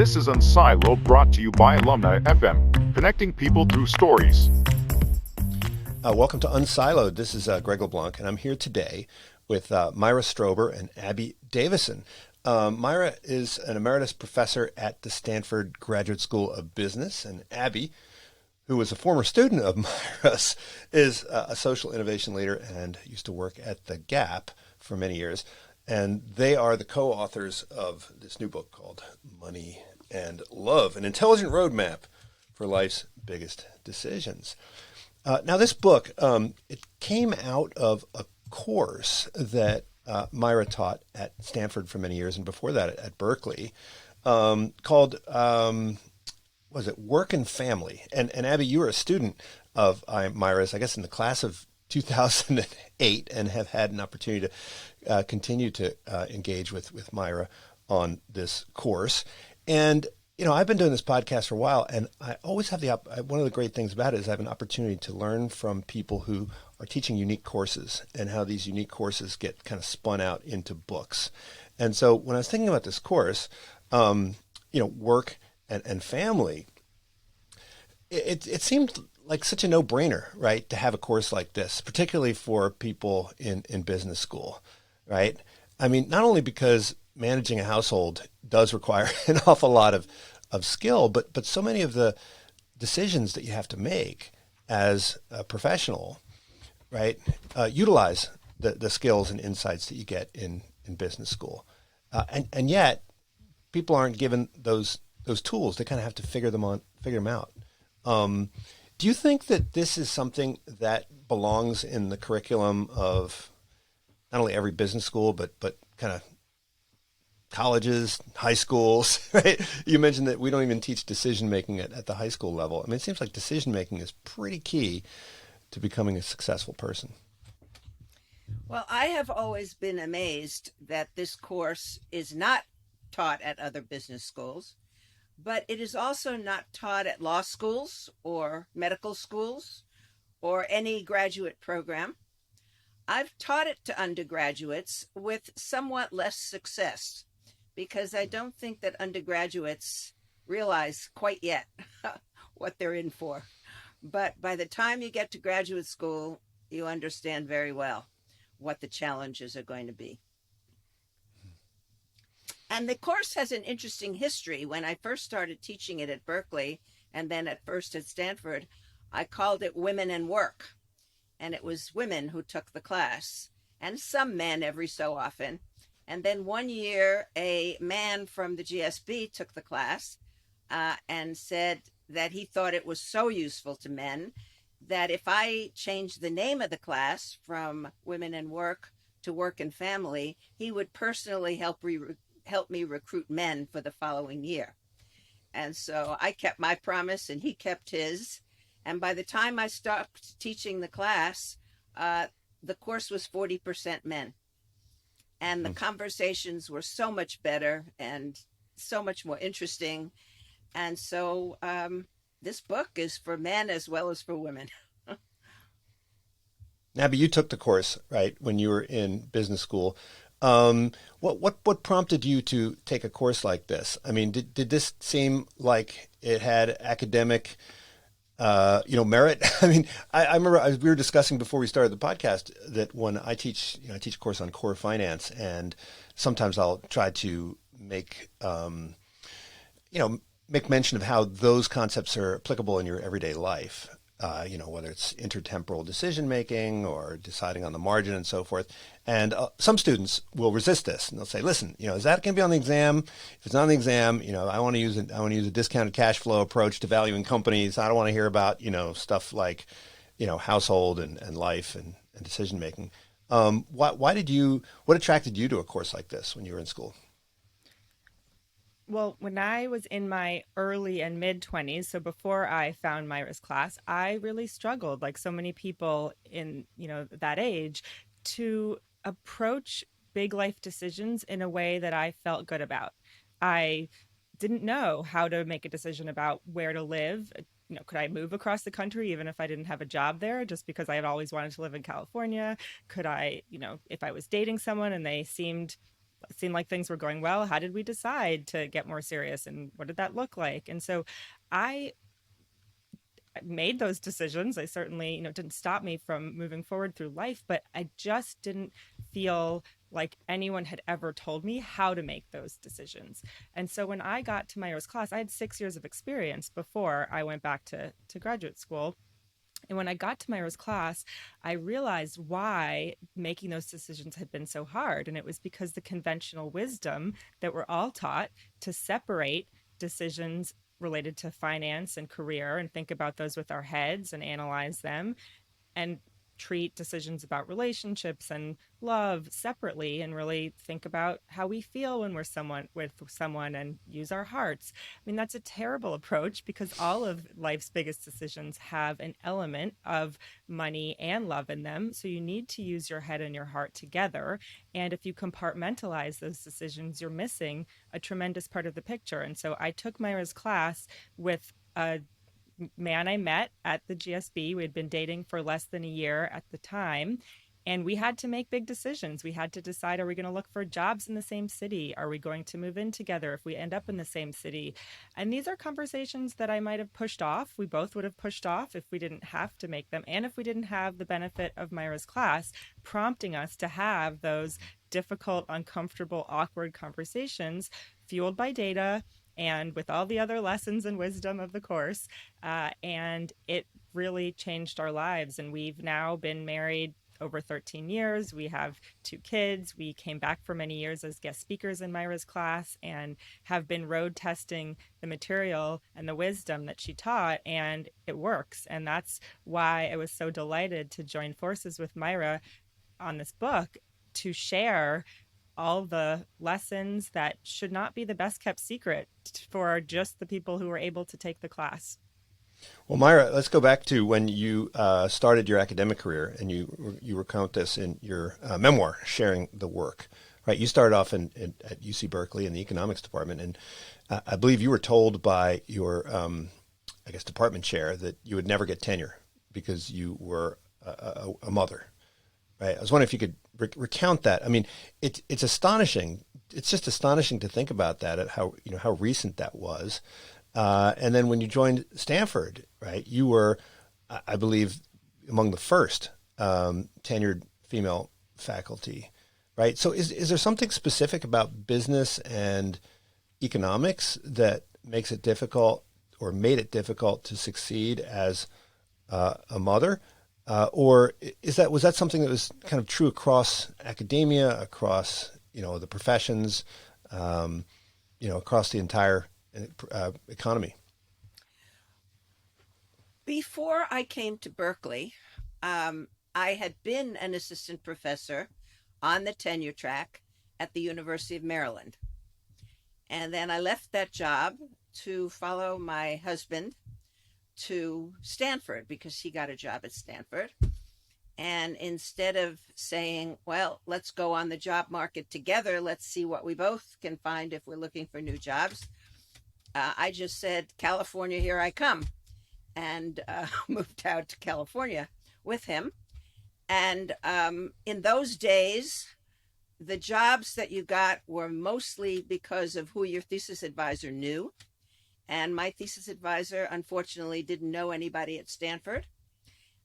This is Unsiloed, brought to you by Alumni FM, connecting people through stories. Welcome to Unsiloed. This is Greg LeBlanc, and I'm here today with Myra Strober and Abby Davisson. Myra is an emeritus professor at the Stanford Graduate School of Business, and Abby, who was a former student of Myra's, is a social innovation leader and used to work at The Gap for many years. And they are the co-authors of this new book called Money and Love, an intelligent roadmap for life's biggest decisions. Now, this book, it came out of a course that Myra taught at Stanford for many years, and before that at Berkeley, called, was it Work and Family? And Abby, you were a student of Myra's, I guess, in the class of 2008, and have had an opportunity to continue to engage with Myra on this course. And, you know, I've been doing this podcast for a while, and I always have one of the great things about it is I have an opportunity to learn from people who are teaching unique courses and how these unique courses get kind of spun out into books. And so when I was thinking about this course, Work and Family, it seemed like such a no-brainer, right, to have a course like this, particularly for people in business school, right? I mean, not only because managing a household does require an awful lot of skill, but so many of the decisions that you have to make as a professional, right, utilize the skills and insights that you get in business school. And yet, people aren't given those tools. They kind of have to figure them out. Do you think that this is something that belongs in the curriculum of not only every business school, but kind of colleges, high schools, right? You mentioned that we don't even teach decision-making at the high school level. I mean, it seems like decision-making is pretty key to becoming a successful person. Well, I have always been amazed that this course is not taught at other business schools, but it is also not taught at law schools or medical schools or any graduate program. I've taught it to undergraduates with somewhat less success because I don't think that undergraduates realize quite yet what they're in for. But by the time you get to graduate school, you understand very well what the challenges are going to be. And the course has an interesting history. When I first started teaching it at Berkeley, and then at first at Stanford, I called it Women and Work. And it was women who took the class, and some men every so often. And then one year, a man from the GSB took the class and said that he thought it was so useful to men that if I changed the name of the class from Women and Work to Work and Family, he would personally help me recruit men for the following year. And so I kept my promise and he kept his. And by the time I stopped teaching the class, the course was 40% men. And the conversations were so much better and so much more interesting. And so this book is for men as well as for women. Abby, you took the course, right, when you were in business school. What prompted you to take a course like this? I mean, did this seem like it had academic, merit? I mean, I remember we were discussing before we started the podcast that when I teach a course on core finance, and sometimes I'll try to make mention of how those concepts are applicable in your everyday life. Whether it's intertemporal decision making or deciding on the margin and so forth. And some students will resist this, and they'll say, "Listen, is that going to be on the exam? If it's not on the exam, I want to use a discounted cash flow approach to valuing companies. I don't want to hear about stuff like household and life and decision making." What attracted you to a course like this when you were in school? Well, when I was in my early and mid 20s, so before I found Myra's class, I really struggled, like so many people in, that age, to approach big life decisions in a way that I felt good about. I didn't know how to make a decision about where to live. Could I move across the country even if I didn't have a job there, just because I had always wanted to live in California? Could I, if I was dating someone and they seemed it seemed like things were going well. How did we decide to get more serious, and what did that look like? And so I made those decisions. They certainly, didn't stop me from moving forward through life, but I just didn't feel like anyone had ever told me how to make those decisions. And so when I got to Myra's class, I had 6 years of experience before I went back to graduate school. And when I got to Myra's class, I realized why making those decisions had been so hard. And it was because the conventional wisdom that we're all taught to separate decisions related to finance and career and think about those with our heads and analyze them, and treat decisions about relationships and love separately, and really think about how we feel when we're with someone and use our hearts. I mean, that's a terrible approach, because all of life's biggest decisions have an element of money and love in them. So you need to use your head and your heart together. And if you compartmentalize those decisions, you're missing a tremendous part of the picture. And so I took Myra's class with a man I met at the GSB. We had been dating for less than a year at the time. And we had to make big decisions. We had to decide, are we going to look for jobs in the same city? Are we going to move in together if we end up in the same city? And these are conversations that I might have pushed off. We both would have pushed off if we didn't have to make them. And if we didn't have the benefit of Myra's class prompting us to have those difficult, uncomfortable, awkward conversations fueled by data and with all the other lessons and wisdom of the course. And it really changed our lives. And we've now been married over 13 years. We have 2 kids. We came back for many years as guest speakers in Myra's class and have been road testing the material and the wisdom that she taught, and it works. And that's why I was so delighted to join forces with Myra on this book, to share all the lessons that should not be the best kept secret for just the people who were able to take the class. Well, Myra, let's go back to when you started your academic career, and you recount this in your memoir, Sharing the Work. Right? You started off at UC Berkeley in the economics department, and I believe you were told by your, department chair that you would never get tenure because you were a mother. Right? I was wondering if you could recount that. I mean, it's astonishing. It's just astonishing to think about that, at how recent that was. And then when you joined Stanford, right, you were, I believe, among the first tenured female faculty, right? So is there something specific about business and economics that makes it difficult, or made it difficult, to succeed as a mother? Or was that something that was kind of true across academia, across, the professions, across the entire economy? Before I came to Berkeley, I had been an assistant professor on the tenure track at the University of Maryland. And then I left that job to follow my husband to Stanford, because he got a job at Stanford. And instead of saying, well, let's go on the job market together, let's see what we both can find if we're looking for new jobs, I just said, California, here I come, and moved out to California with him. And in those days, the jobs that you got were mostly because of who your thesis advisor knew. And my thesis advisor, unfortunately, didn't know anybody at Stanford,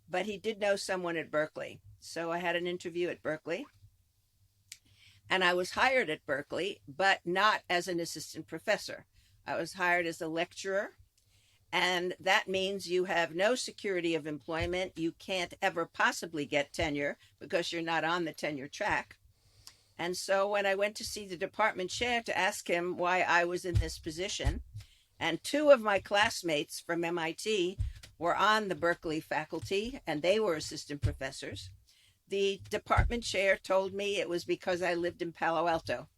but he did know someone at Berkeley. So I had an interview at Berkeley, and I was hired at Berkeley, but not as an assistant professor. I was hired as a lecturer, and that means you have no security of employment. You can't ever possibly get tenure because you're not on the tenure track. And so when I went to see the department chair to ask him why I was in this position, and 2 of my classmates from MIT were on the Berkeley faculty, and they were assistant professors, the department chair told me it was because I lived in Palo Alto,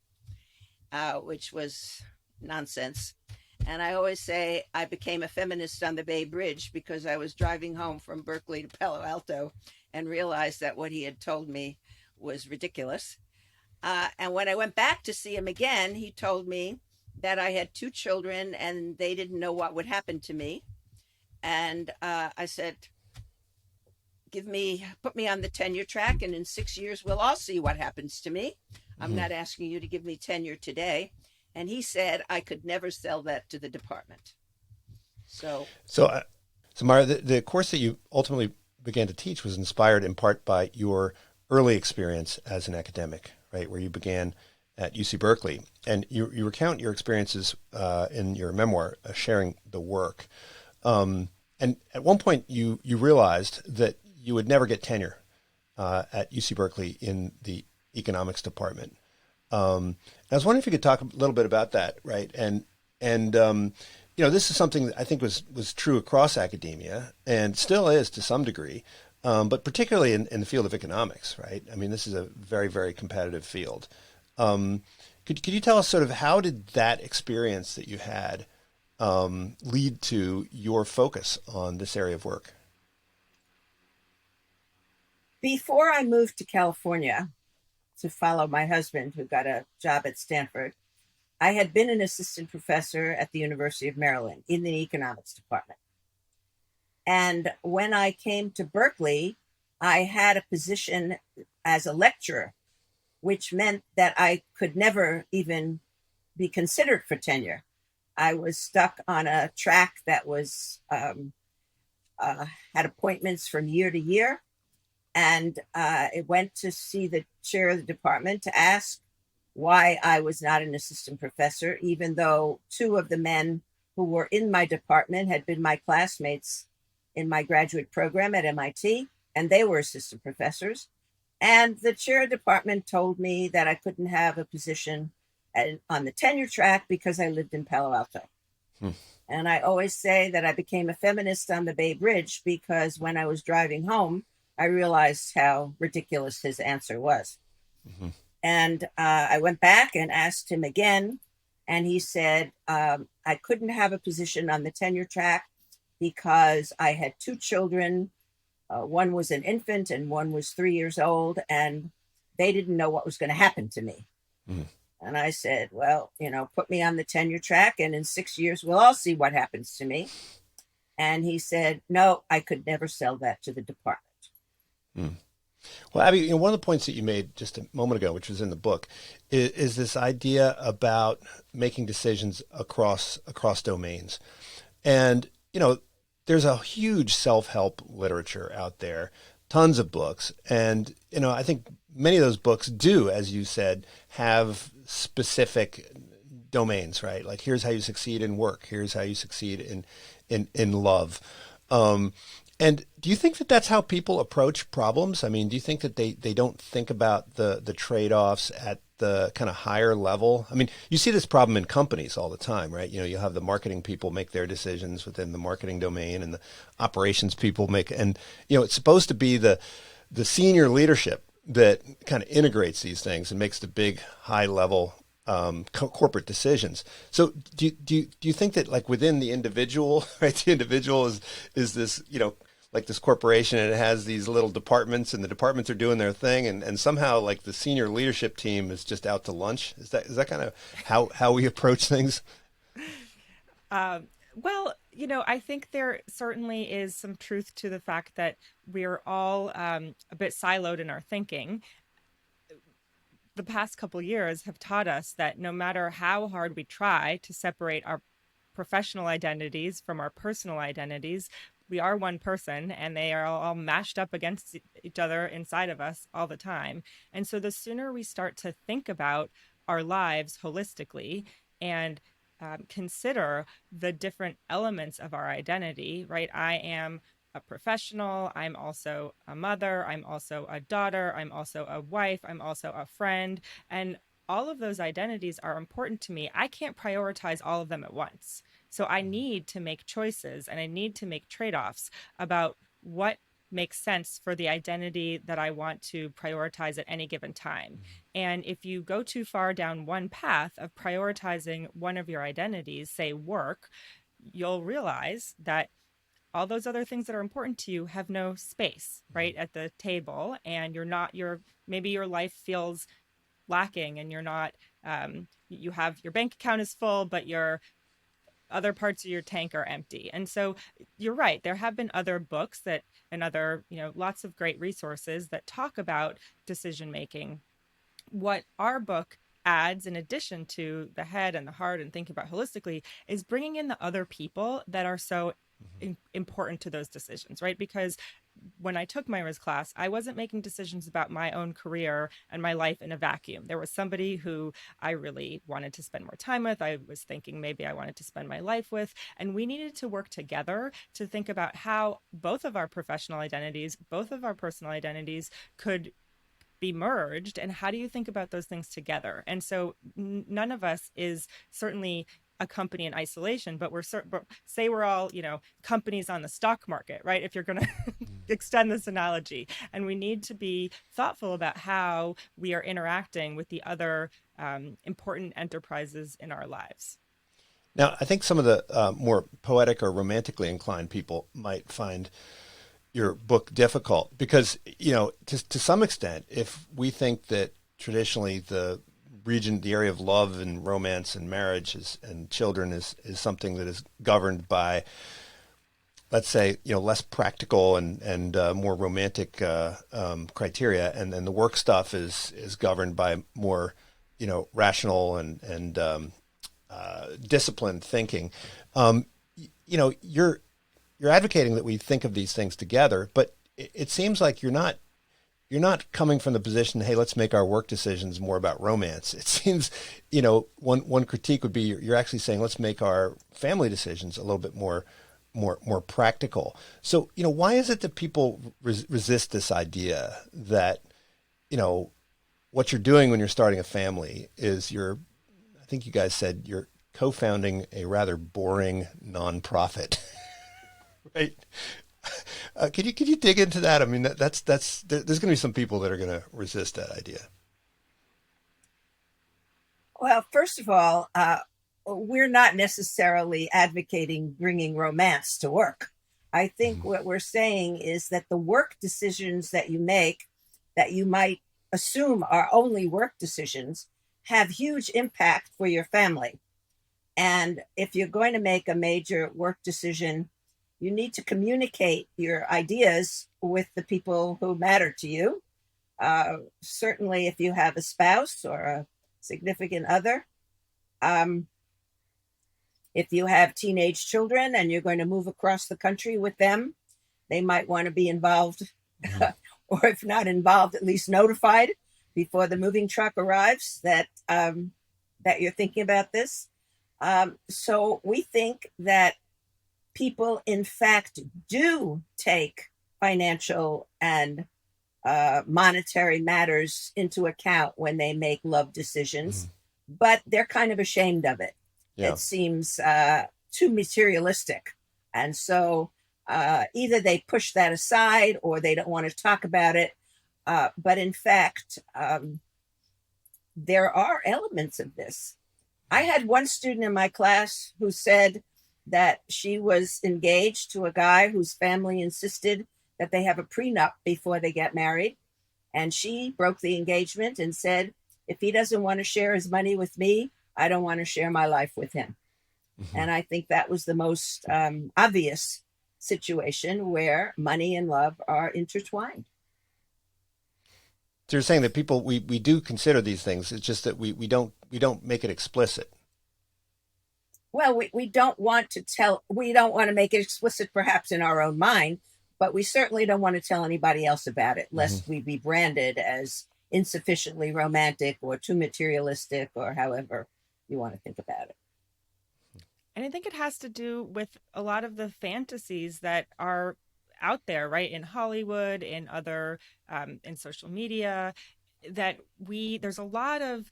which was nonsense. And I always say I became a feminist on the Bay Bridge because I was driving home from Berkeley to Palo Alto and realized that what he had told me was ridiculous. And when I went back to see him again, he told me that I had 2 children and they didn't know what would happen to me. And I said, put me on the tenure track, and in 6 years, we'll all see what happens to me. I'm not asking you to give me tenure today. And he said I could never sell that to the department. So, So, so Myra, the course that you ultimately began to teach was inspired in part by your early experience as an academic, right? Where you began at UC Berkeley, and you recount your experiences in your memoir, sharing the work. And at one point, you realized that you would never get tenure at UC Berkeley in the economics department. I was wondering if you could talk a little bit about that, right? And this is something that I think was true across academia and still is to some degree, but particularly in the field of economics, right? I mean, this is a very, very competitive field. Could you tell us sort of how did that experience that you had lead to your focus on this area of work? before I moved to California to follow my husband, who got a job at Stanford, I had been an assistant professor at the University of Maryland in the economics department. And when I came to Berkeley, I had a position as a lecturer, which meant that I could never even be considered for tenure. I was stuck on a track that was had appointments from year to year, and it went to see the chair of the department to ask why I was not an assistant professor, even though two of the men who were in my department had been my classmates in my graduate program at MIT, and they were assistant professors. And the chair of the department told me that I couldn't have a position on the tenure track because I lived in Palo Alto. And I always say that I became a feminist on the Bay Bridge because when I was driving home, I realized how ridiculous his answer was. And I went back and asked him again, and he said I couldn't have a position on the tenure track because I had two children. One was an infant and one was 3 years old, and they didn't know what was going to happen to me. And I said, well, put me on the tenure track, and in 6 years, we'll all see what happens to me. And he said, no, I could never sell that to the department. Well, Abby, one of the points that you made just a moment ago, which was in the book, is this idea about making decisions across domains. And, there's a huge self-help literature out there, tons of books. And, I think many of those books do, as you said, have specific domains, right? Like, here's how you succeed in work. Here's how you succeed in love. And do you think that that's how people approach problems? I mean, do you think that they don't think about the trade-offs at the kind of higher level? I mean, you see this problem in companies all the time, right? You have the marketing people make their decisions within the marketing domain, and the operations people make, and it's supposed to be the senior leadership that kind of integrates these things and makes the big high level corporate decisions. So do you think that, like, within the individual, right? The individual is this, like this corporation, and it has these little departments, and the departments are doing their thing, and somehow, like, the senior leadership team is just out to lunch. Is that kind of how we approach things? Well, I think there certainly is some truth to the fact that we're all a bit siloed in our thinking. The past couple years have taught us that no matter how hard we try to separate our professional identities from our personal identities, we are one person, and they are all mashed up against each other inside of us all the time. And so the sooner we start to think about our lives holistically and consider the different elements of our identity, right? I am a professional. I'm also a mother. I'm also a daughter. I'm also a wife. I'm also a friend. And all of those identities are important to me. I can't prioritize all of them at once. So I need to make choices, and I need to make trade-offs about what makes sense for the identity that I want to prioritize at any given time. And if you go too far down one path of prioritizing one of your identities, say work, you'll realize that all those other things that are important to you have no space, right, at the table, and maybe your life feels lacking, and you're not, you have, your bank account is full, but your other parts of your tank are empty. And so you're right. There have been other books and other, lots of great resources that talk about decision making what our book adds, in addition to the head and the heart and thinking about holistically, is bringing in the other people that are so important to those decisions, right? Because when I took Myra's class, I wasn't making decisions about my own career and my life in a vacuum. There was somebody who I really wanted to spend more time with. I was thinking maybe I wanted to spend my life with. And we needed to work together to think about how both of our professional identities, both of our personal identities could be merged, and how do you think about those things together? And so none of us is certainly a company in isolation, but say we're all, companies on the stock market, right? If you're going to extend this analogy, and we need to be thoughtful about how we are interacting with the other important enterprises in our lives. Now, I think some of the more poetic or romantically inclined people might find your book difficult because, to some extent, if we think that traditionally the area of love and romance and marriage and children is something that is governed by, let's say, less practical and more romantic criteria, and then the work stuff is governed by more, rational and disciplined thinking. You're advocating that we think of these things together, but it seems like you're not coming from the position, hey, let's make our work decisions more about romance. It seems, one critique would be you're actually saying let's make our family decisions a little bit more practical. So, why is it that people resist this idea that, what you're doing when you're starting a family is I think you guys said you're co-founding a rather boring nonprofit. Right. Could you dig into that? I mean, that's there's going to be some people that are going to resist that idea. Well, first of all, we're not necessarily advocating bringing romance to work. I think what we're saying is that the work decisions that you make, that you might assume are only work decisions, have huge impact for your family. And if you're going to make a major work decision, you need to communicate your ideas with the people who matter to you. Certainly, if you have a spouse or a significant other, if you have teenage children and you're going to move across the country with them, they might want to be involved, or if not involved, at least notified before the moving truck arrives that you're thinking about this. So we think that people, in fact, do take financial and monetary matters into account when they make love decisions, but they're kind of ashamed of it. Yeah. It seems too materialistic. And so either they push that aside or they don't want to talk about it. But in fact, there are elements of this. I had one student in my class who said that she was engaged to a guy whose family insisted that they have a prenup before they get married. And she broke the engagement and said, if he doesn't want to share his money with me, I don't want to share my life with him. And I think that was the most obvious situation where money and love are intertwined. So you're saying that people, we do consider these things. It's just that we don't make it explicit. Well, we don't want to make it explicit perhaps in our own mind, but we certainly don't want to tell anybody else about it, lest we be branded as insufficiently romantic or too materialistic or however you want to think about it. And I think it has to do with a lot of the fantasies that are out there, right? In Hollywood, in other, in social media, that there's a lot of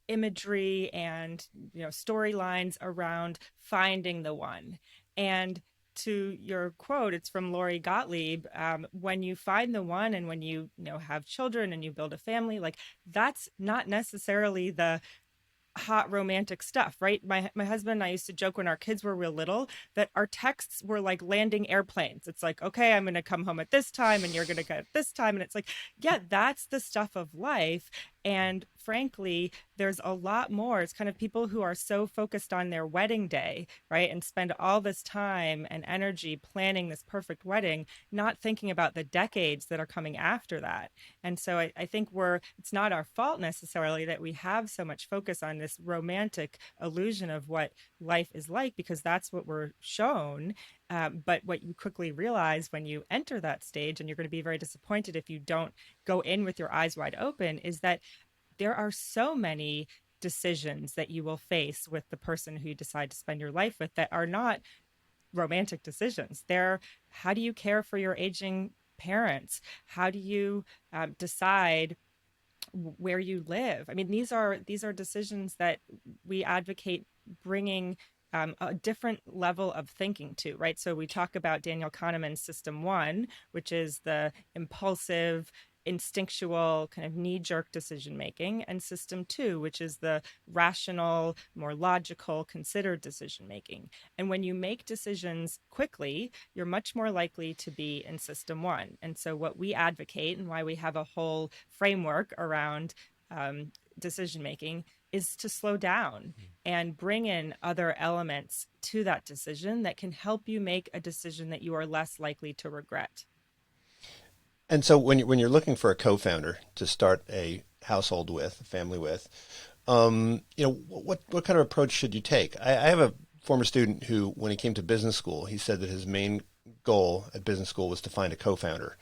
imagery and storylines around finding the one. And to your quote, it's from Lori Gottlieb. When you find the one, and when you have children and you build a family, like that's not necessarily the hot romantic stuff, right? My husband and I used to joke when our kids were real little that our texts were like landing airplanes. It's like, okay, I'm going to come home at this time and you're going to go at this time. And it's like, yeah, that's the stuff of life. And frankly, there's a lot more. It's kind of people who are so focused on their wedding day, right? And spend all this time and energy planning this perfect wedding, not thinking about the decades that are coming after that. And so I think it's not our fault necessarily that we have so much focus on this romantic illusion of what life is like, because that's what we're shown. But what you quickly realize when you enter that stage, and you're going to be very disappointed if you don't go in with your eyes wide open, is that there are so many decisions that you will face with the person who you decide to spend your life with that are not romantic decisions. They're, how do you care for your aging parents? How do you decide where you live? I mean, these are decisions that we advocate bringing a different level of thinking to, right? So we talk about Daniel Kahneman's system one, which is the impulsive, instinctual, kind of knee-jerk decision making, and system two, which is the rational, more logical, considered decision making. And when you make decisions quickly, you're much more likely to be in system one. And so what we advocate, and why we have a whole framework around decision making, is to slow down and bring in other elements to that decision that can help you make a decision that you are less likely to regret. And so when you're looking for a co-founder to start a household with, a family with, what kind of approach should you take? I have a former student who, when he came to business school, he said that his main goal at business school was to find a co-founder.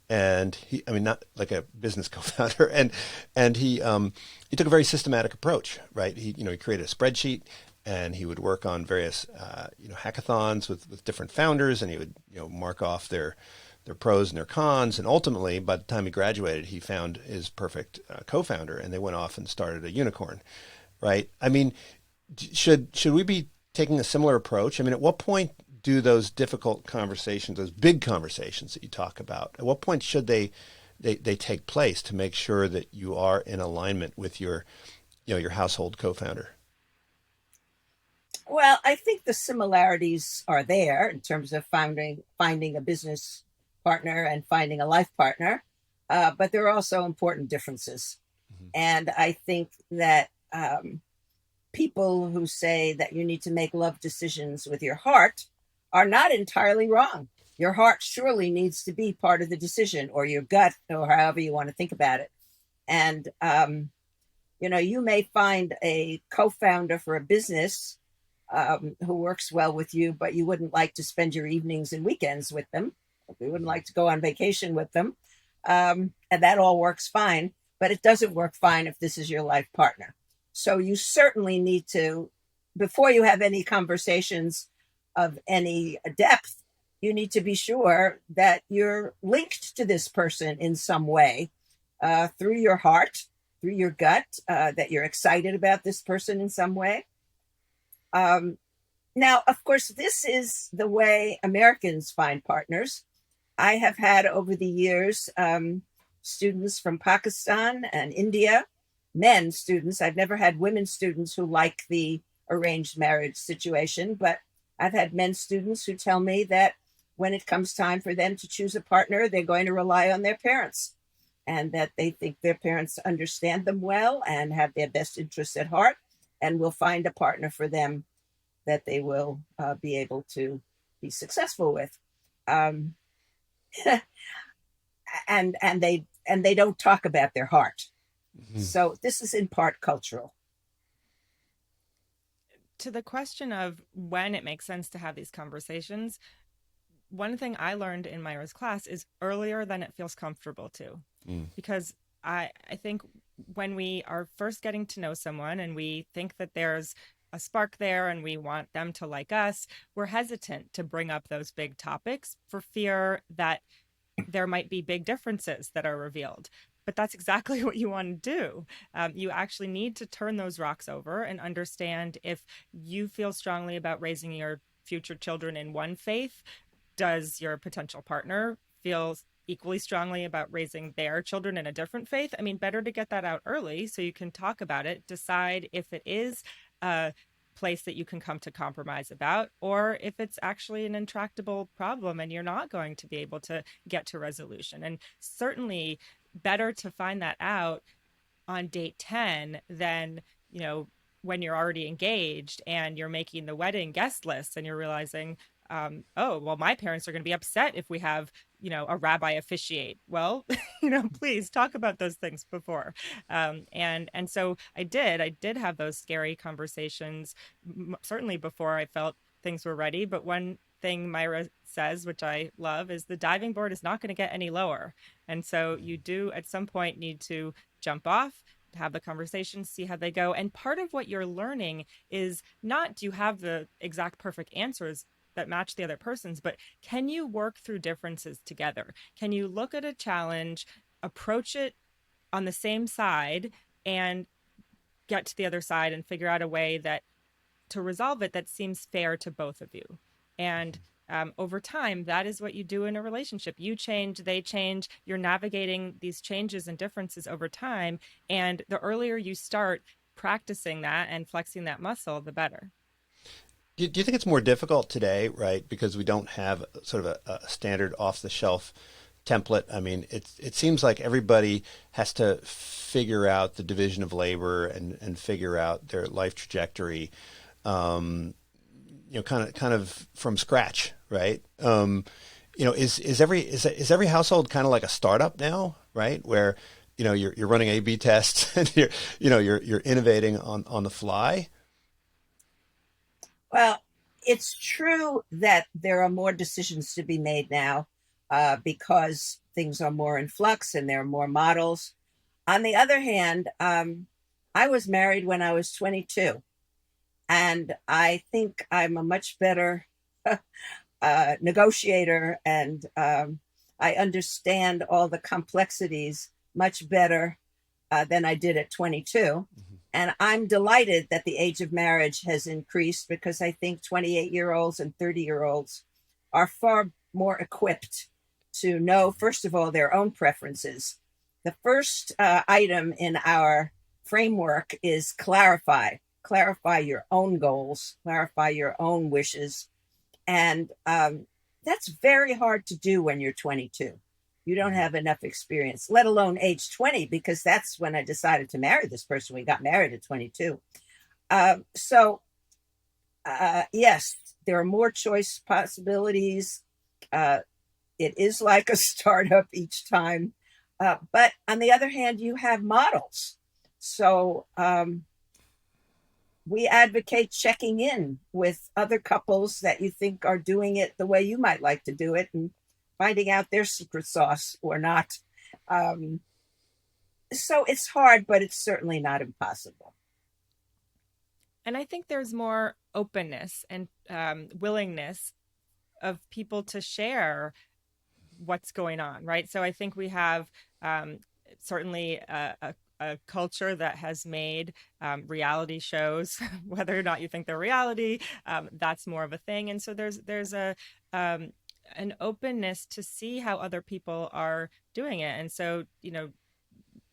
And not like a business co-founder, and he took a very systematic approach, right? He created a spreadsheet, and he would work on various hackathons with different founders, and he would mark off their pros and their cons, and ultimately, by the time he graduated, he found his perfect co-founder, and they went off and started a unicorn, right? I mean, should we be taking a similar approach? I mean, at what point do those difficult conversations, those big conversations that you talk about, at what point should they take place to make sure that you are in alignment with your household co-founder? Well, I think the similarities are there in terms of finding a business partner and finding a life partner, but there are also important differences. Mm-hmm. And I think that people who say that you need to make love decisions with your heart are not entirely wrong. Your heart surely needs to be part of the decision, or your gut, or however you want to think about it. And, you may find a co-founder for a business who works well with you, but you wouldn't like to spend your evenings and weekends with them. You wouldn't like to go on vacation with them. And that all works fine, but it doesn't work fine if this is your life partner. So you certainly need to, before you have any conversations of any depth, you need to be sure that you're linked to this person in some way, through your heart, through your gut, that you're excited about this person in some way. Now, of course, this is the way Americans find partners. I have had over the years students from Pakistan and India, men students. I've never had women students who like the arranged marriage situation, but I've had men students who tell me that when it comes time for them to choose a partner, they're going to rely on their parents, and that they think their parents understand them well and have their best interests at heart, and will find a partner for them that they will be able to be successful with. And they don't talk about their heart. Mm-hmm. So this is in part cultural. To the question of when it makes sense to have these conversations, one thing I learned in Myra's class is earlier than it feels comfortable to. Because I think when we are first getting to know someone and we think that there's a spark there and we want them to like us, we're hesitant to bring up those big topics for fear that there might be big differences that are revealed. But that's exactly what you want to do. You actually need to turn those rocks over and understand if you feel strongly about raising your future children in one faith, does your potential partner feel equally strongly about raising their children in a different faith? I mean, better to get that out early so you can talk about it, decide if it is a place that you can come to compromise about, or if it's actually an intractable problem and you're not going to be able to get to resolution. And certainly better to find that out on date 10 than, when you're already engaged and you're making the wedding guest list and you're realizing, oh, well, my parents are going to be upset if we have, a rabbi officiate. Well, please talk about those things before. And so I did have those scary conversations, certainly before I felt things were ready. But one thing Myra says, which I love, is the diving board is not going to get any lower. And so you do at some point need to jump off, have the conversation, see how they go. And part of what you're learning is not do you have the exact perfect answers that match the other person's, but can you work through differences together? Can you look at a challenge, approach it on the same side, and get to the other side and figure out a way that to resolve it that seems fair to both of you? And over time, that is what you do in a relationship. You change, they change, you're navigating these changes and differences over time. And the earlier you start practicing that and flexing that muscle, the better. Do you think it's more difficult today, right? Because we don't have sort of a standard off-the-shelf template. I mean, it seems like everybody has to figure out the division of labor and figure out their life trajectory, kind of from scratch, right? Is every household kind of like a startup now, right? Where you're running A/B tests and you're innovating on the fly. Well, it's true that there are more decisions to be made now because things are more in flux and there are more models. On the other hand, I was married when I was 22, and I think I'm a much better negotiator, and I understand all the complexities much better than I did at 22. Mm-hmm. And I'm delighted that the age of marriage has increased, because I think 28-year-olds and 30-year-olds are far more equipped to know, first of all, their own preferences. The first item in our framework is clarify your own goals, clarify your own wishes. And that's very hard to do when you're 22. You don't have enough experience, let alone age 20, because that's when I decided to marry this person. We got married at 22. Yes, there are more choice possibilities. It is like a startup each time. But on the other hand, you have models. So we advocate checking in with other couples that you think are doing it the way you might like to do it, and finding out their secret sauce or not. So it's hard, but it's certainly not impossible. And I think there's more openness and willingness of people to share what's going on, right? So I think we have certainly a culture that has made reality shows, whether or not you think they're reality, that's more of a thing. And so there's an openness to see how other people are doing it. And so,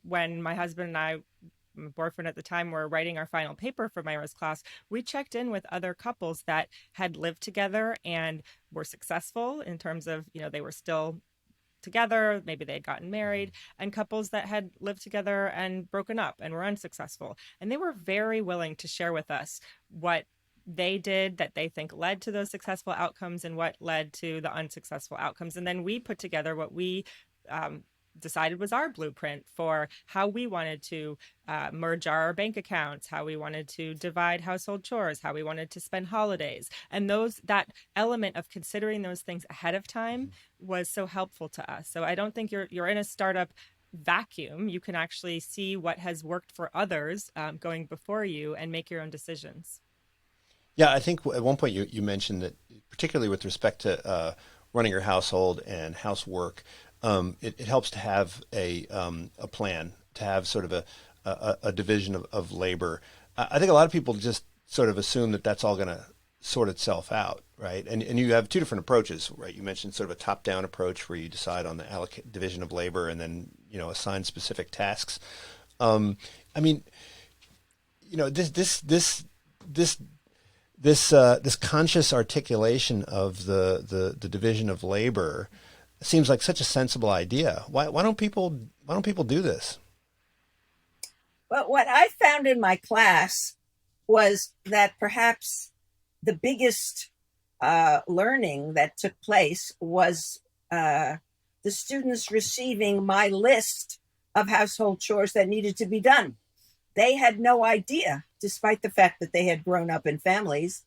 when my husband and I, my boyfriend at the time, were writing our final paper for Myra's class, we checked in with other couples that had lived together and were successful in terms of, they were still together, maybe they had gotten married, and couples that had lived together and broken up and were unsuccessful. And they were very willing to share with us what they did that they think led to those successful outcomes and what led to the unsuccessful outcomes. And then we put together what we decided was our blueprint for how we wanted to merge our bank accounts, how we wanted to divide household chores, how we wanted to spend holidays. And that element of considering those things ahead of time was so helpful to us. So I don't think you're in a startup vacuum. You can actually see what has worked for others going before you and make your own decisions. Yeah, I think at one point you mentioned that, particularly with respect to running your household and housework, it helps to have a plan, to have sort of a division of labor. I think a lot of people just sort of assume that that's all going to sort itself out, right? And you have two different approaches, right? You mentioned sort of a top-down approach where you decide on the division of labor and then assign specific tasks. This conscious articulation of the division of labor seems like such a sensible idea. Why don't people do this? But what I found in my class was that perhaps the biggest learning that took place was the students receiving my list of household chores that needed to be done. They had no idea, despite the fact that they had grown up in families,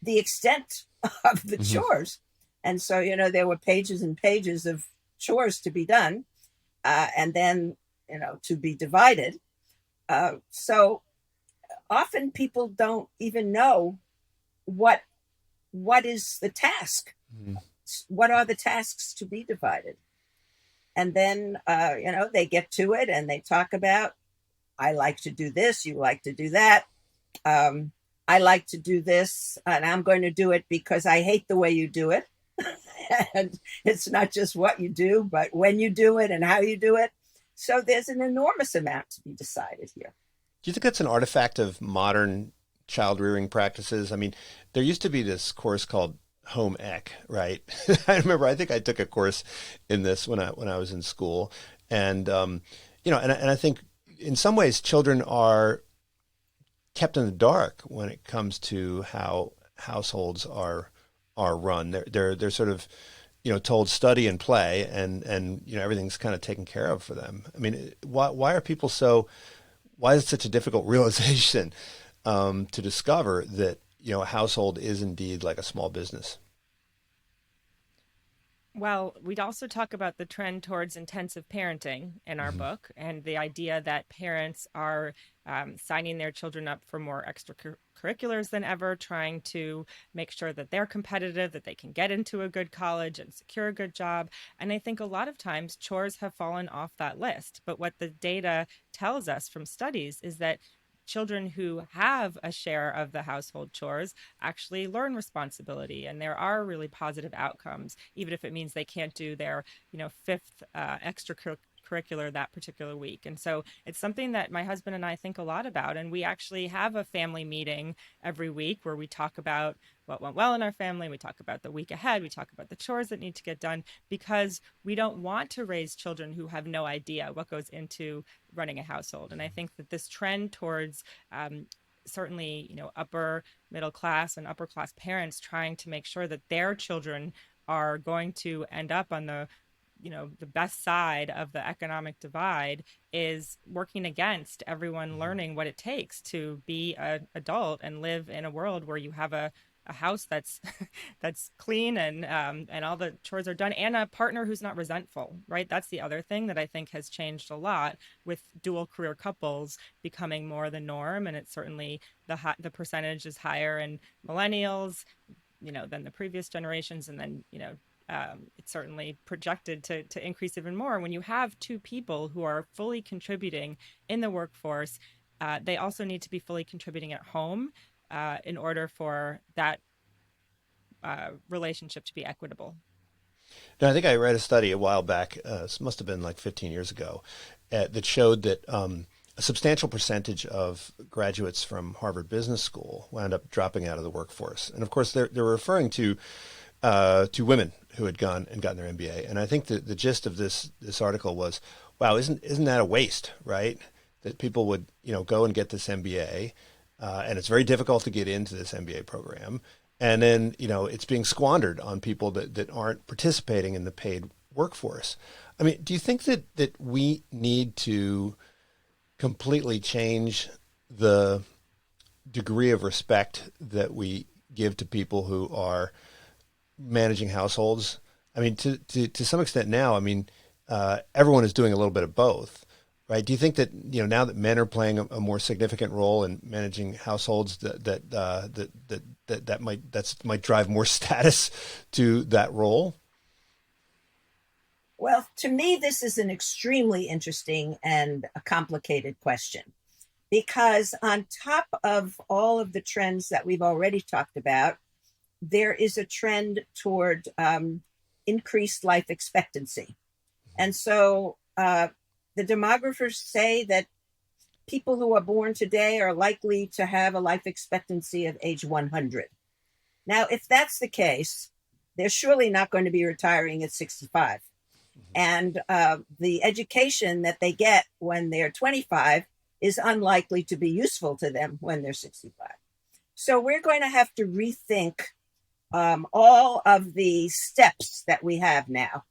the extent of the chores. And so, there were pages and pages of chores to be done, and then, to be divided. So often people don't even know what is the task. What are the tasks to be divided? And then, they get to it and they talk about, I like to do this, you like to do that. I like to do this, and I'm going to do it because I hate the way you do it. And it's not just what you do, but when you do it and how you do it. So there's an enormous amount to be decided here. Do you think that's an artifact of modern child rearing practices? I mean, there used to be this course called home ec, right? I think I took a course in this when I was in school, and and I think in some ways children are kept in the dark when it comes to how households are run. They're sort of told study and play, and everything's kind of taken care of for them. I mean, why are people why is it such a difficult realization to discover that a household is indeed like a small business? Well, we'd also talk about the trend towards intensive parenting in our book, and the idea that parents are signing their children up for more extracurriculars than ever, trying to make sure that they're competitive, that they can get into a good college and secure a good job. And I think a lot of times chores have fallen off that list. But what the data tells us from studies is that children who have a share of the household chores actually learn responsibility, and there are really positive outcomes, even if it means they can't do their fifth extracurricular that particular week. And so it's something that my husband and I think a lot about, and we actually have a family meeting every week where we talk about what went well in our family, we talk about the week ahead, we talk about the chores that need to get done, because we don't want to raise children who have no idea what goes into running a household. And I think that this trend towards certainly upper middle class and upper class parents trying to make sure that their children are going to end up on the best side of the economic divide is working against everyone learning what it takes to be an adult and live in a world where you have a house that's clean and all the chores are done, and a partner who's not resentful, right? That's the other thing that I think has changed a lot with dual career couples becoming more the norm, and it's certainly the percentage is higher in millennials, than the previous generations, and then it's certainly projected to increase even more when you have two people who are fully contributing in the workforce. They also need to be fully contributing at home in order for that relationship to be equitable. Now, I think I read a study a while back, this must have been like 15 years ago, that showed that a substantial percentage of graduates from Harvard Business School wound up dropping out of the workforce. And of course, they're referring to women who had gone and gotten their MBA. And I think the gist of this article was, wow, isn't that a waste, right? That people would go and get this MBA, and it's very difficult to get into this MBA program, and then it's being squandered on people that aren't participating in the paid workforce. I mean, do you think that we need to completely change the degree of respect that we give to people who are managing households? I mean, to some extent now, I mean, everyone is doing a little bit of both, right? Do you think that now that men are playing a more significant role in managing households, that might drive more status to that role? Well, to me, this is an extremely interesting and a complicated question, because on top of all of the trends that we've already talked about, there is a trend toward increased life expectancy. And so the demographers say that people who are born today are likely to have a life expectancy of age 100. Now, if that's the case, they're surely not going to be retiring at 65. And the education that they get when they're 25 is unlikely to be useful to them when they're 65. So we're going to have to rethink all of the steps that we have now.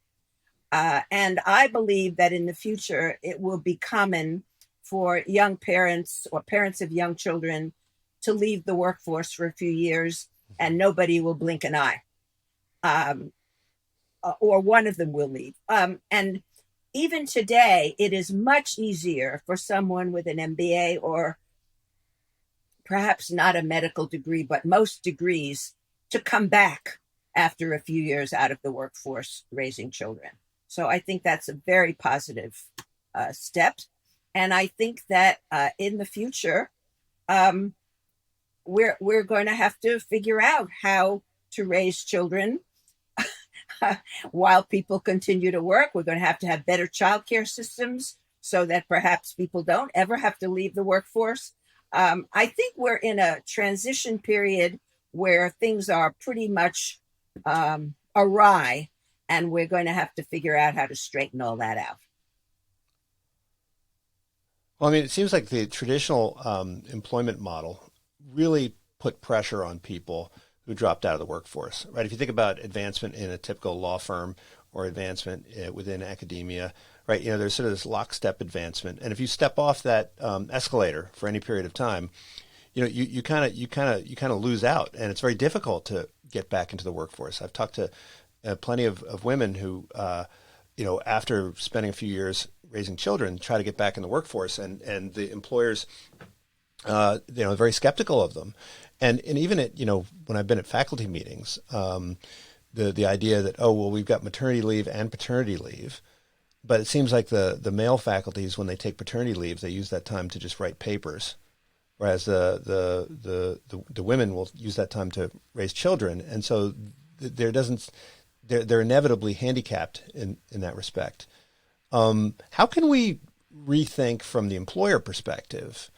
And I believe that in the future, it will be common for young parents or parents of young children to leave the workforce for a few years and nobody will blink an eye. Or one of them will leave. And even today, it is much easier for someone with an MBA or perhaps not a medical degree, but most degrees to come back after a few years out of the workforce raising children. So I think that's a very positive step. And I think that in the future, we're going to have to figure out how to raise children while people continue to work. We're going to have better childcare systems so that perhaps people don't ever have to leave the workforce. I think we're in a transition period where things are pretty much awry, and we're going to have to figure out how to straighten all that out. Well, I mean, it seems like the traditional employment model really put pressure on people who dropped out of the workforce, right? If you think about advancement in a typical law firm or advancement within academia, right? You know, there's sort of this lockstep advancement, and if you step off that escalator for any period of time, you know, you kind of lose out, and it's very difficult to get back into the workforce. I've talked to plenty of women who, you know, after spending a few years raising children, try to get back in the workforce, and the employers, you know, are very skeptical of them. And even at, you know, when I've been at faculty meetings, the idea that, oh, well, we've got maternity leave and paternity leave, but it seems like the male faculties, when they take paternity leave, they use that time to just write papers, whereas the women will use that time to raise children, and so they're inevitably handicapped in that respect. How can we rethink from the employer perspective,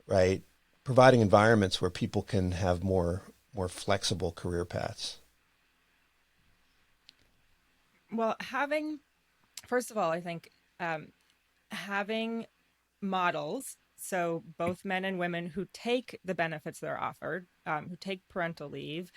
right? Providing environments where people can have more flexible career paths. Well, first of all, I think having models, so both men and women who take the benefits that are offered, who take parental leave,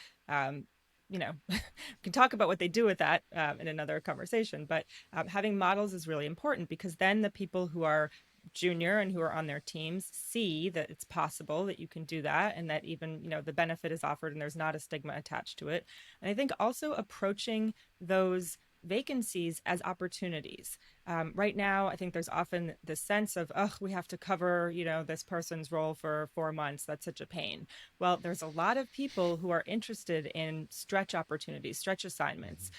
you know, we can talk about what they do with that in another conversation, but having models is really important, because then the people who are junior and who are on their teams see that it's possible that you can do that, and that even, you know, the benefit is offered and there's not a stigma attached to it. And I think also approaching those vacancies as opportunities. Right now, I think there's often this sense of, oh, we have to cover, you know, this person's role for 4 months. That's such a pain. Well, there's a lot of people who are interested in stretch opportunities, stretch assignments,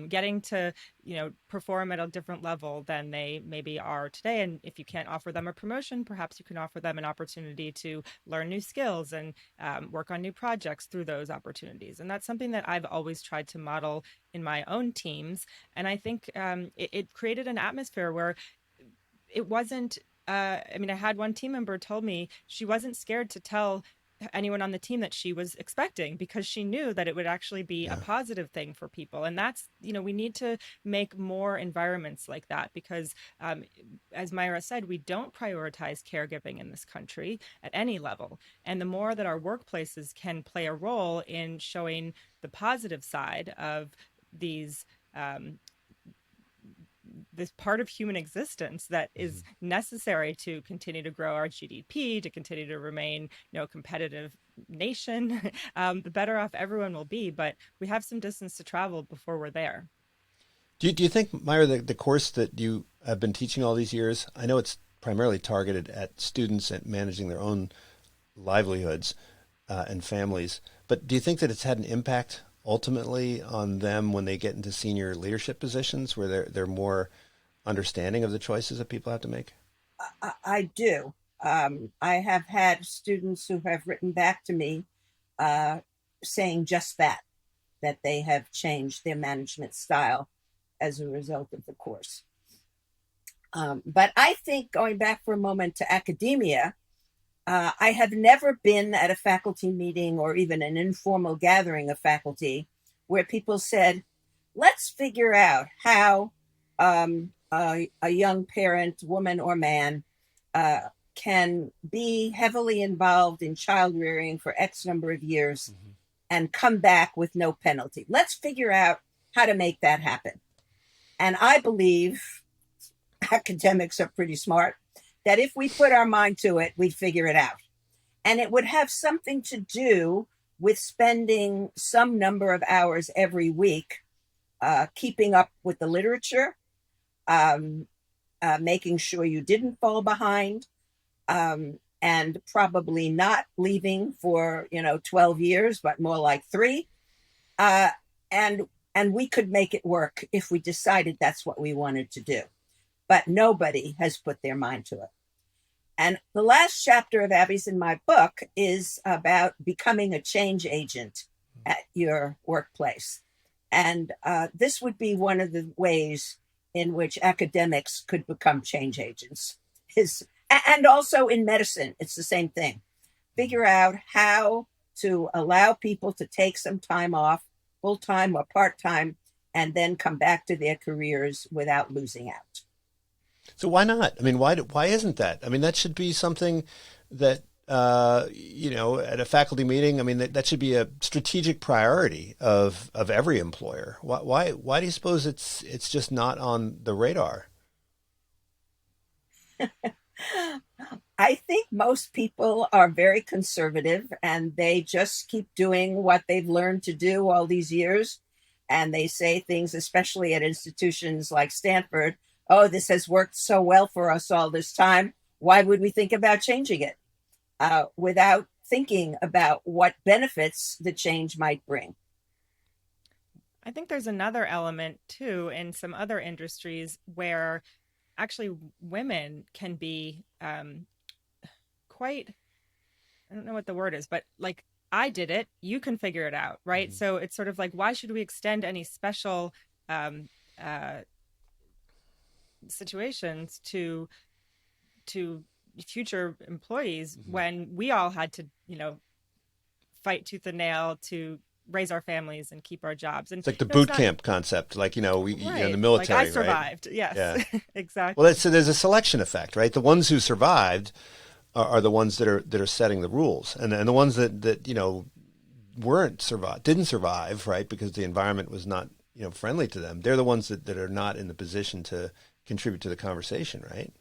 getting to, you know, perform at a different level than they maybe are today. And if you can't offer them a promotion, perhaps you can offer them an opportunity to learn new skills and work on new projects through those opportunities. And that's something that I've always tried to model in my own teams. And I think it created an atmosphere where it wasn't, I mean, I had one team member told me she wasn't scared to tell anyone on the team that she was expecting, because she knew that it would actually be a positive thing for people. And that's, you know, we need to make more environments like that, because as Myra said, we don't prioritize caregiving in this country at any level. And the more that our workplaces can play a role in showing the positive side of these this part of human existence that is necessary to continue to grow our GDP, to continue to remain, you know, a competitive nation, the better off everyone will be. But we have some distance to travel before we're there. Do you think, Myra, the course that you have been teaching all these years, I know it's primarily targeted at students and managing their own livelihoods and families, but do you think that it's had an impact ultimately on them when they get into senior leadership positions, where they're more understanding of the choices that people have to make? I do. I have had students who have written back to me saying just that they have changed their management style as a result of the course. But I think, going back for a moment to academia, I have never been at a faculty meeting or even an informal gathering of faculty where people said, let's figure out how a young parent, woman or man, can be heavily involved in child rearing for X number of years and come back with no penalty. Let's figure out how to make that happen. And I believe academics are pretty smart, that if we put our mind to it, we'd figure it out. And it would have something to do with spending some number of hours every week keeping up with the literature, making sure you didn't fall behind, and probably not leaving for 12 years, but more like 3. And we could make it work if we decided that's what we wanted to do. But nobody has put their mind to it. And the last chapter of Abby's in my book is about becoming a change agent at your workplace. And this would be one of the ways in which academics could become change agents. And also in medicine, it's the same thing. Figure out how to allow people to take some time off, full-time or part-time, and then come back to their careers without losing out. So why not? I mean, why isn't that? I mean, that should be something that, at a faculty meeting, I mean, that should be a strategic priority of every employer. Why do you suppose it's just not on the radar? I think most people are very conservative and they just keep doing what they've learned to do all these years. And they say things, especially at institutions like Stanford, oh, this has worked so well for us all this time. Why would we think about changing it? Without thinking about what benefits the change might bring. I think there's another element too in some other industries where actually women can be quite, I don't know what the word is, but like, I did it, you can figure it out, right? Mm-hmm. So it's sort of like, why should we extend any special situations to future employees when we all had to, fight tooth and nail to raise our families and keep our jobs? And it's like the boot camp concept, like, in the military, like I survived, right? Yes, yeah. Exactly. Well, there's a selection effect, right? The ones who survived are the ones that are setting the rules, and the ones that didn't survive, right? Because the environment was not friendly to them. They're the ones that are not in the position to contribute to the conversation, right?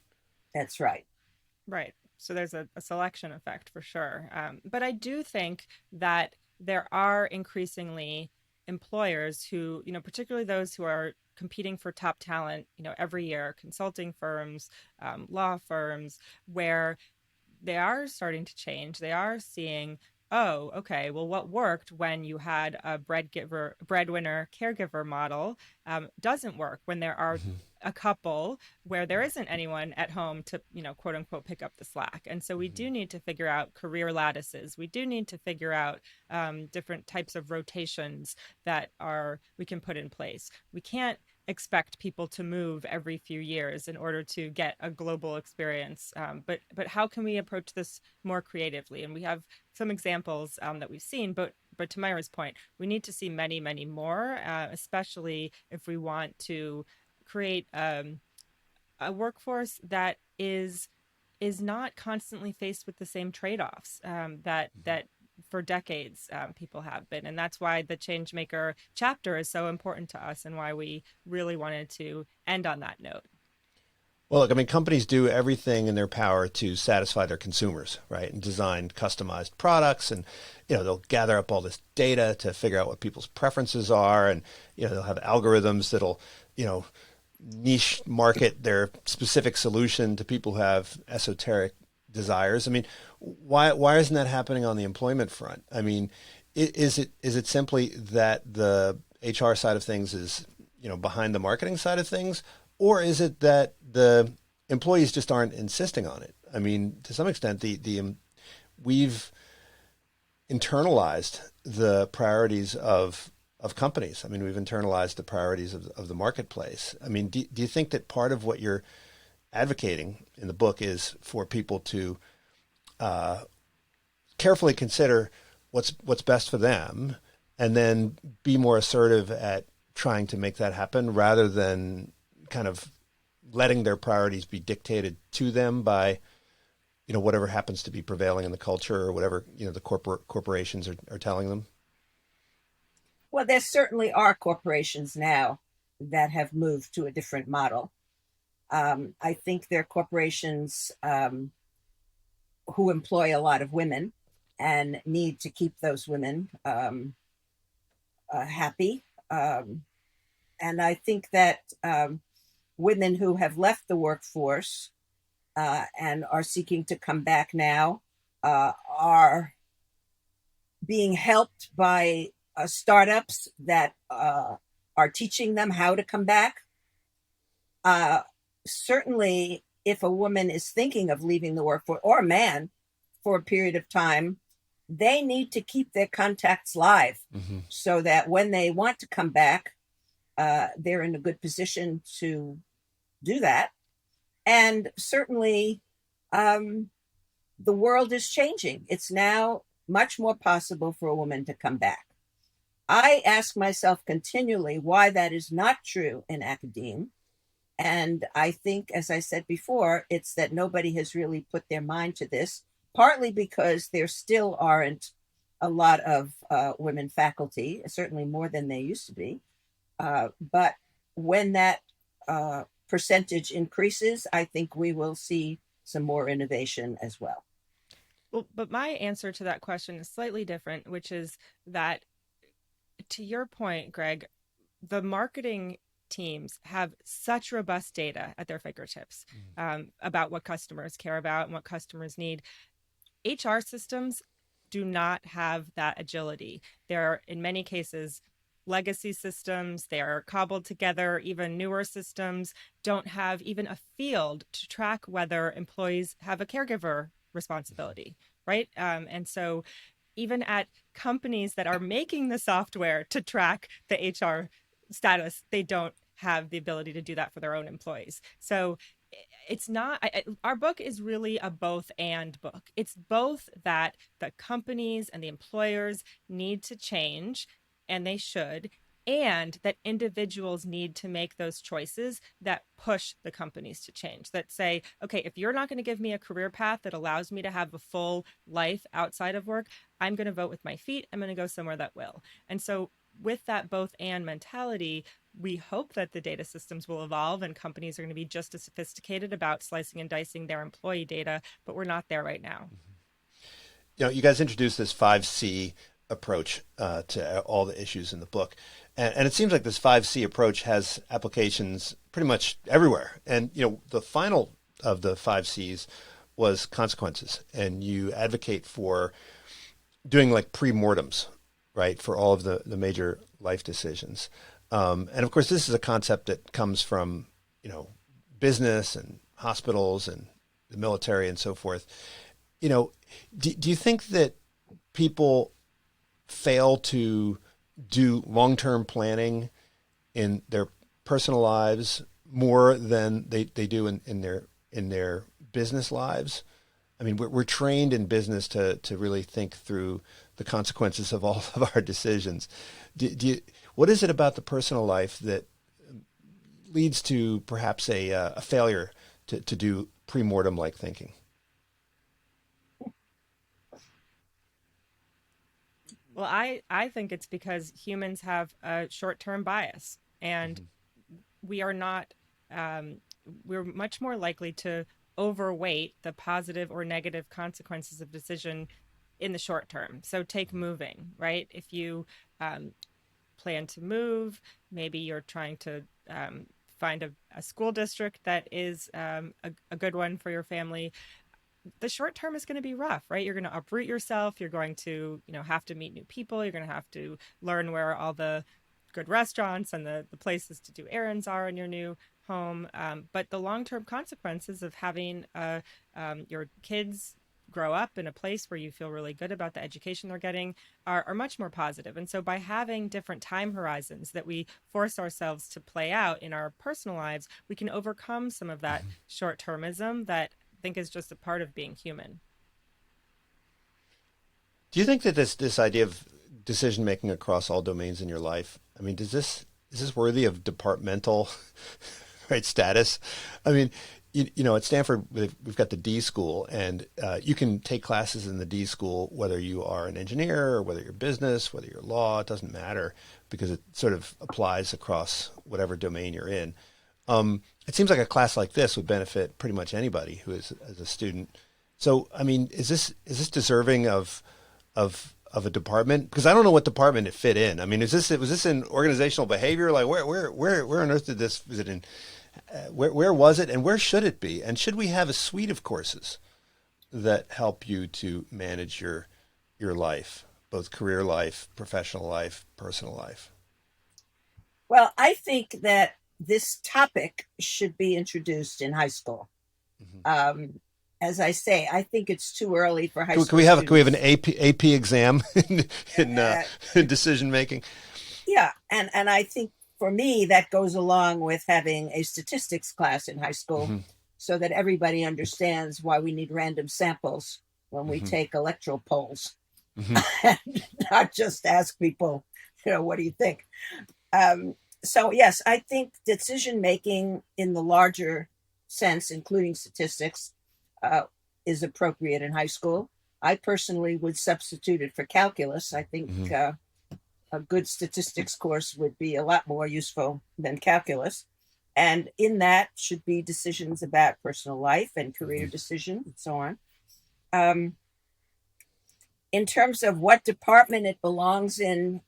That's right. Right. So there's a selection effect for sure. But I do think that there are increasingly employers who, particularly those who are competing for top talent, every year, consulting firms, law firms, where they are starting to change. They are seeing, oh, okay, well, what worked when you had a breadwinner caregiver model doesn't work when there are a couple where there isn't anyone at home to, quote unquote, pick up the slack. And so we do need to figure out career lattices. We do need to figure out different types of rotations that we can put in place. We can't expect people to move every few years in order to get a global experience. But how can we approach this more creatively? And we have some examples that we've seen, but to Myra's point, we need to see many, many more, especially if we want to create a workforce that is not constantly faced with the same trade-offs that for decades people have been. And that's why the Changemaker chapter is so important to us and why we really wanted to end on that note. Well, look, I mean, companies do everything in their power to satisfy their consumers, right? And design customized products, and they'll gather up all this data to figure out what people's preferences are, and they'll have algorithms that'll niche market their specific solution to people who have esoteric desires. I mean, why isn't that happening on the employment front? I mean, is it simply that the HR side of things is behind the marketing side of things? Or is it that the employees just aren't insisting on it? I mean, to some extent, we've internalized the priorities of companies. I mean, we've internalized the priorities of the marketplace. I mean, do you think that part of what you're advocating in the book is for people to carefully consider what's best for them, and then be more assertive at trying to make that happen, rather than kind of letting their priorities be dictated to them by whatever happens to be prevailing in the culture or whatever, the corporations are telling them? Well, there certainly are corporations now that have moved to a different model. I think there are corporations who employ a lot of women and need to keep those women happy. And I think that women who have left the workforce and are seeking to come back now are being helped by startups that are teaching them how to come back. Certainly, if a woman is thinking of leaving the workforce, or a man, for a period of time, they need to keep their contacts live so that when they want to come back, they're in a good position to do that. And certainly, the world is changing. It's now much more possible for a woman to come back. I ask myself continually why that is not true in academia. And I think, as I said before, it's that nobody has really put their mind to this, partly because there still aren't a lot of women faculty, certainly more than they used to be. But when that percentage increases, I think we will see some more innovation as well. Well, but my answer to that question is slightly different, which is that, to your point, Greg, the marketing teams have such robust data at their fingertips about what customers care about and what customers need. HR systems do not have that agility. They're, in many cases, legacy systems. They are cobbled together. Even newer systems don't have even a field to track whether employees have a caregiver responsibility, right? And so even at companies that are making the software to track the HR status, they don't have the ability to do that for their own employees. So it's not, our book is really a both and book. It's both that the companies and the employers need to change, and they should, and that individuals need to make those choices that push the companies to change, that say, okay, if you're not going to give me a career path that allows me to have a full life outside of work, I'm going to vote with my feet. I'm going to go somewhere that will. And so with that both and mentality, we hope that the data systems will evolve and companies are going to be just as sophisticated about slicing and dicing their employee data, but we're not there right now. You guys introduced this 5C approach to all the issues in the book. And it seems like this 5C approach has applications pretty much everywhere. And, the final of the 5Cs was consequences. And you advocate for doing like pre-mortems, right, for all of the major life decisions. And of course, this is a concept that comes from, business and hospitals and the military and so forth. Do you think that people fail to do long-term planning in their personal lives more than they do in their business lives? I mean, we're trained in business to really think through the consequences of all of our decisions. What is it about the personal life that leads to perhaps a failure to do pre-mortem like thinking? Well, I think it's because humans have a short-term bias, and we are not, we're much more likely to overweight the positive or negative consequences of decision in the short term. So take moving, right? If you plan to move, maybe you're trying to find a school district that is a good one for your family. The short term is going to be rough, right? You're going to uproot yourself. You're going to, have to meet new people. You're going to have to learn where all the good restaurants and the places to do errands are in your new home. But the long-term consequences of having your kids grow up in a place where you feel really good about the education they're getting are much more positive. And so by having different time horizons that we force ourselves to play out in our personal lives, we can overcome some of that short-termism that I think is just a part of being human. Do you think that this idea of decision making across all domains in your life, I mean, is this worthy of departmental right status? I mean, at Stanford, we've got the D school, and you can take classes in the D school, whether you are an engineer or whether you're business, whether you're law, it doesn't matter because it sort of applies across whatever domain you're in. It seems like a class like this would benefit pretty much anybody who is as a student. So, I mean, is this deserving of a department? Because I don't know what department it fit in. I mean, was this in organizational behavior? Like where on earth did this, was it in, where was it, and where should it be? And should we have a suite of courses that help you to manage your life, both career life, professional life, personal life? Well, I think that this topic should be introduced in high school. As I say, I think it's too early for high school. Can we have an AP exam in decision making? Yeah, and I think for me that goes along with having a statistics class in high school, so that everybody understands why we need random samples when we take electoral polls, and not just ask people, what do you think? So yes, I think decision making in the larger sense, including statistics, is appropriate in high school. I personally would substitute it for calculus. I think a good statistics course would be a lot more useful than calculus. And in that should be decisions about personal life and career decisions and so on. In terms of what department it belongs in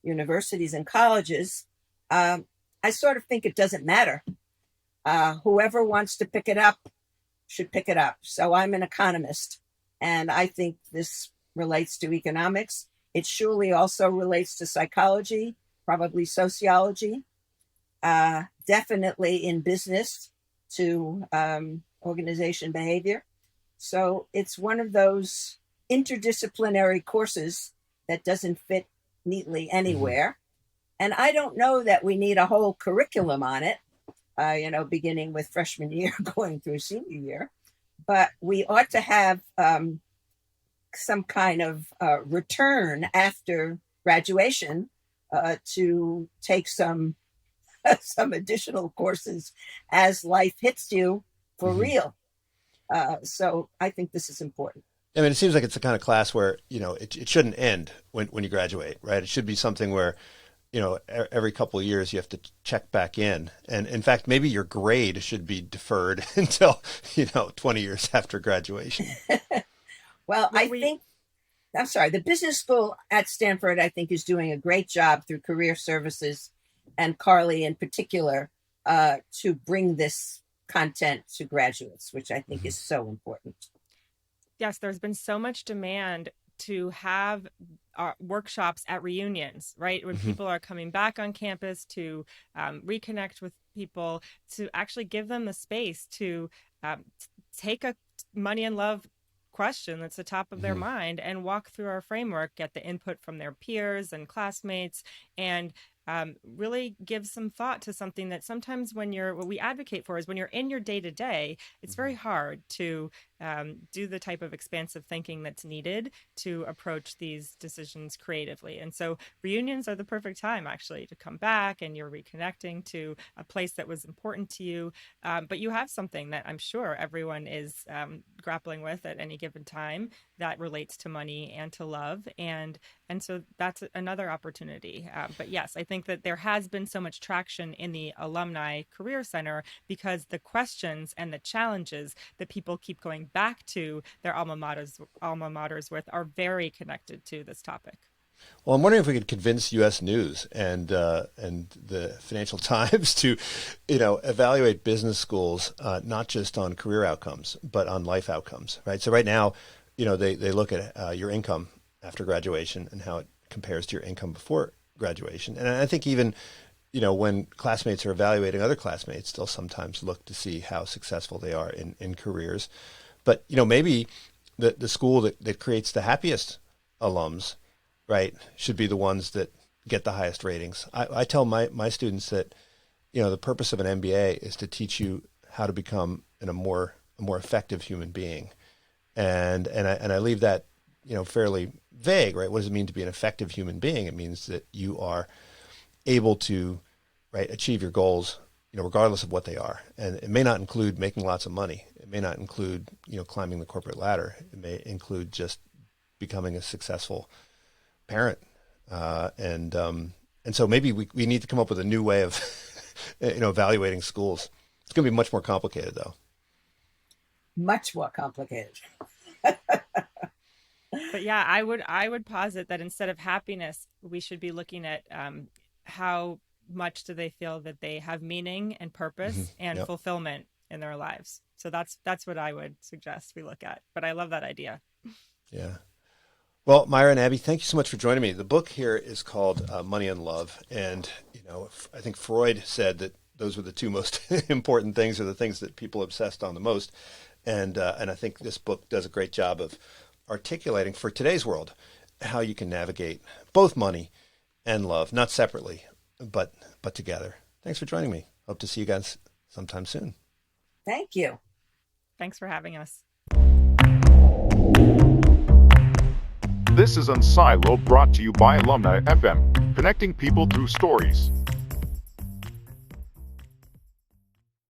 universities and colleges, I sort of think it doesn't matter. Whoever wants to pick it up should pick it up. So I'm an economist, and I think this relates to economics. It surely also relates to psychology, probably sociology, definitely in business to organization behavior. So it's one of those interdisciplinary courses that doesn't fit neatly anywhere. And I don't know that we need a whole curriculum on it, beginning with freshman year, going through senior year. But we ought to have some kind of return after graduation to take some additional courses as life hits you for real. So I think this is important. I mean, it seems like it's the kind of class where, it shouldn't end when you graduate, right? It should be something where, every couple of years you have to check back in. And in fact, maybe your grade should be deferred until, 20 years after graduation. Well, the business school at Stanford, I think, is doing a great job through career services, and Carly in particular, to bring this content to graduates, which I think is so important. Yes, there's been so much demand to have workshops at reunions, right? When people are coming back on campus to reconnect with people, to actually give them the space to take a money and love question that's the top of their mind and walk through our framework, get the input from their peers and classmates, and really give some thought to something that sometimes what we advocate for is when you're in your day-to-day, it's very hard to do the type of expansive thinking that's needed to approach these decisions creatively. And so reunions are the perfect time, actually, to come back and you're reconnecting to a place that was important to you. But you have something that I'm sure everyone is grappling with at any given time that relates to money and to love. And so that's another opportunity. But yes, I think that there has been so much traction in the Alumni Career Center because the questions and the challenges that people keep going back to their alma maters with are very connected to this topic. Well, I'm wondering if we could convince U.S. News and the Financial Times to, evaluate business schools not just on career outcomes but on life outcomes, right? So right now, they look at your income after graduation and how it compares to your income before graduation, and I think even when classmates are evaluating other classmates, they'll sometimes look to see how successful they are in careers. But maybe the school that creates the happiest alums, right, should be the ones that get the highest ratings. I tell my students that the purpose of an MBA is to teach you how to become a more effective human being, and I leave that fairly vague, right? What does it mean to be an effective human being? It means that you are able to, right, achieve your goals regardless of what they are. And it may not include making lots of money. It may not include, climbing the corporate ladder. It may include just becoming a successful parent. And so maybe we need to come up with a new way of, evaluating schools. It's going to be much more complicated, though. Much more complicated. But yeah, I would posit that instead of happiness, we should be looking at how much do they feel that they have meaning and purpose and Yep. fulfillment in their lives. So that's what I would suggest we look at. But I love that idea. Yeah. Well, Myra and Abby, thank you so much for joining me. The book here is called Money and Love. And, I think Freud said that those were the two most important things, or the things that people obsessed on the most. And I think this book does a great job of articulating for today's world how you can navigate both money and love, not separately, but together. Thanks for joining me. Hope to see you guys sometime soon. Thank you. Thanks for having us. This is Unsiloed, brought to you by Alumni FM, connecting people through stories.